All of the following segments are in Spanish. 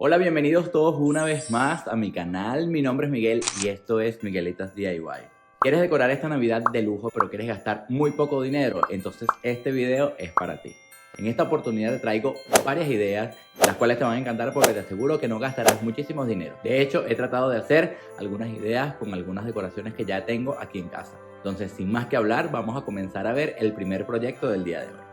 Hola, bienvenidos todos una vez más a mi canal. Mi nombre es Miguel y esto es Miguelitas DIY. ¿Quieres decorar esta Navidad de lujo pero quieres gastar muy poco dinero? Entonces este video es para ti. En esta oportunidad te traigo varias ideas, las cuales te van a encantar porque te aseguro que no gastarás muchísimo dinero. De hecho, he tratado de hacer algunas ideas con algunas decoraciones que ya tengo aquí en casa. Entonces, sin más que hablar, vamos a comenzar a ver el primer proyecto del día de hoy.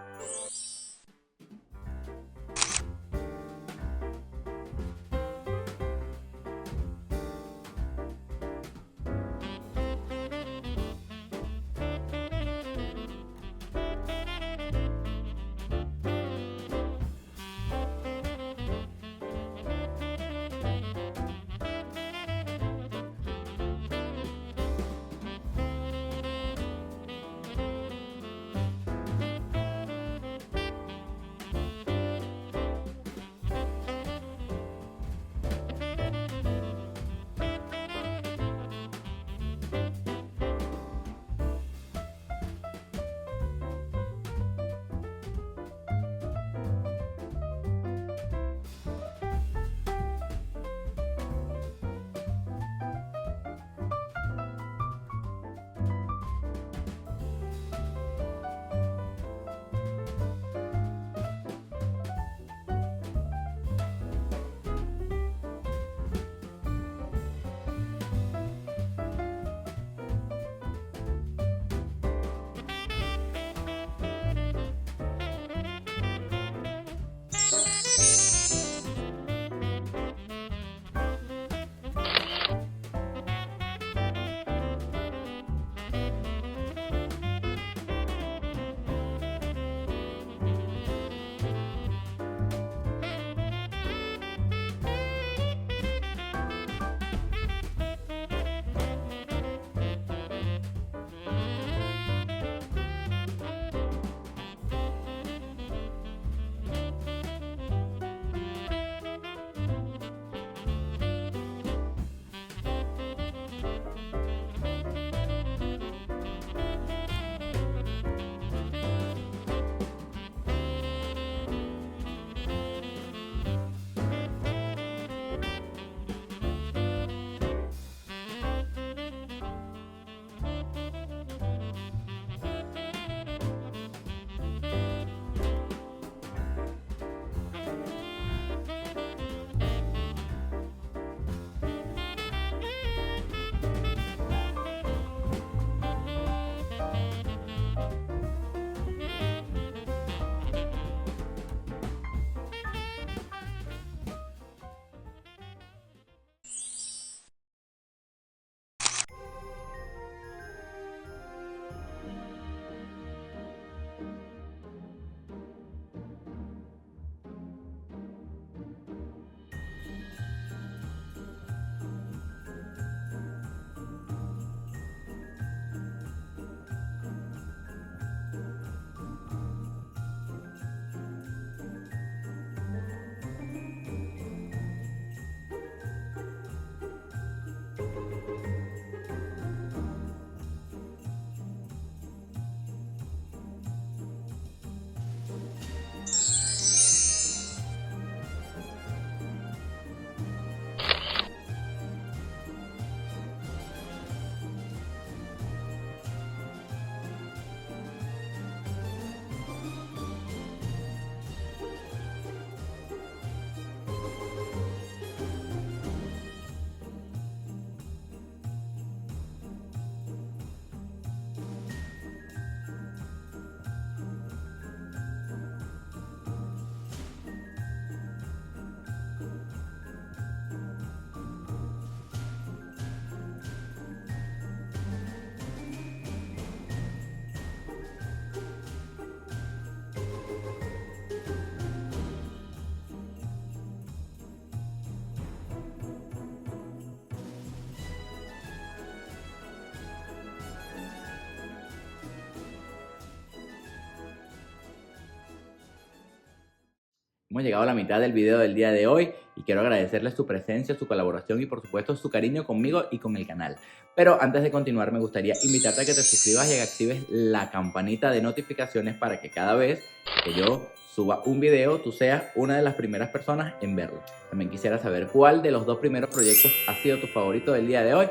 Hemos llegado a la mitad del video del día de hoy y quiero agradecerles su presencia, su colaboración y por supuesto su cariño conmigo y con el canal. Pero antes de continuar me gustaría invitarte a que te suscribas y que actives la campanita de notificaciones para que cada vez que yo suba un video, tú seas una de las primeras personas en verlo. También quisiera saber cuál de los dos primeros proyectos ha sido tu favorito del día de hoy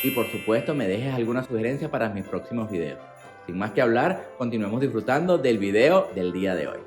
y por supuesto me dejes alguna sugerencia para mis próximos videos. Sin más que hablar, continuemos disfrutando del video del día de hoy.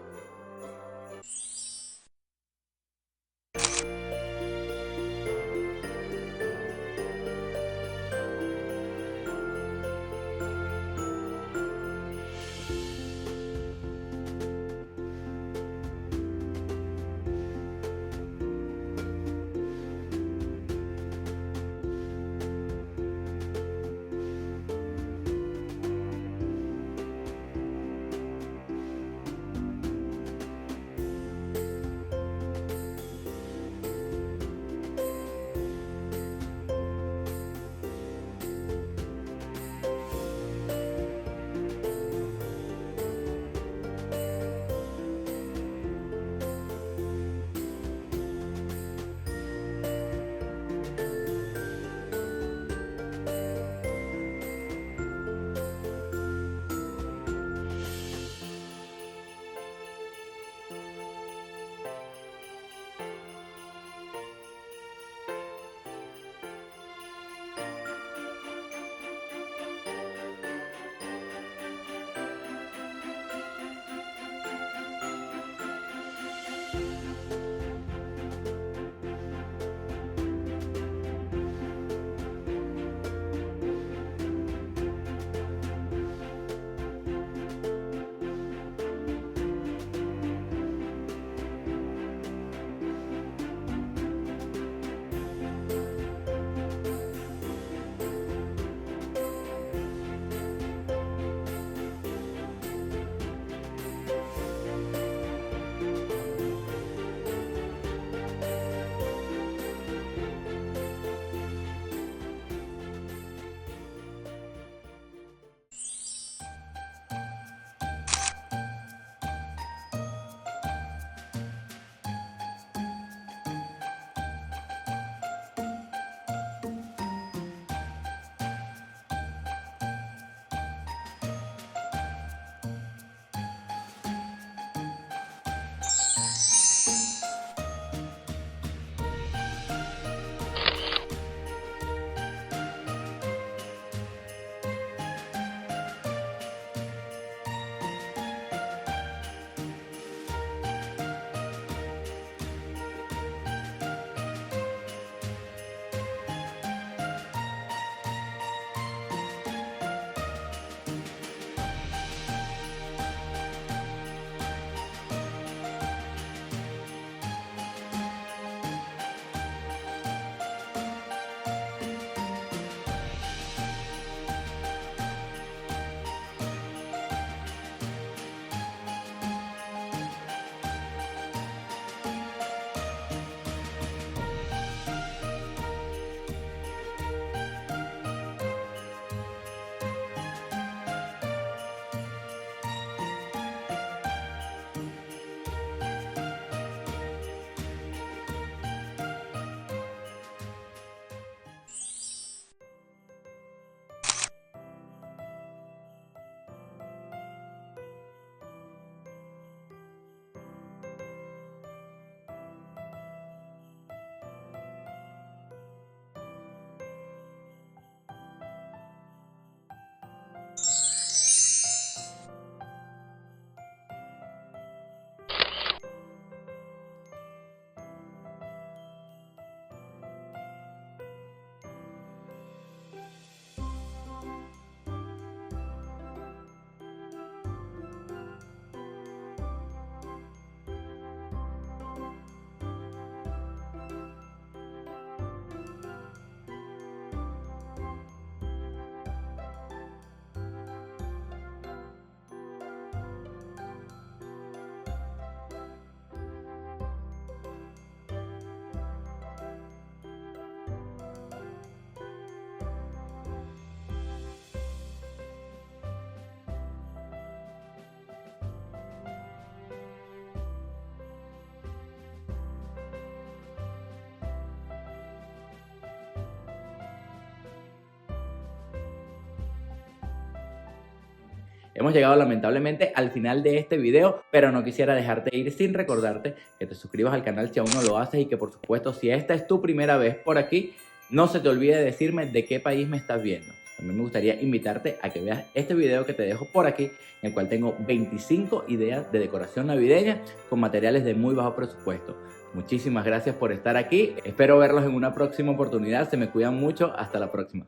Hemos llegado lamentablemente al final de este video, pero no quisiera dejarte ir sin recordarte que te suscribas al canal si aún no lo haces y que por supuesto si esta es tu primera vez por aquí, no se te olvide decirme de qué país me estás viendo. También me gustaría invitarte a que veas este video que te dejo por aquí, en el cual tengo 25 ideas de decoración navideña con materiales de muy bajo presupuesto. Muchísimas gracias por estar aquí, espero verlos en una próxima oportunidad, se me cuidan mucho, hasta la próxima.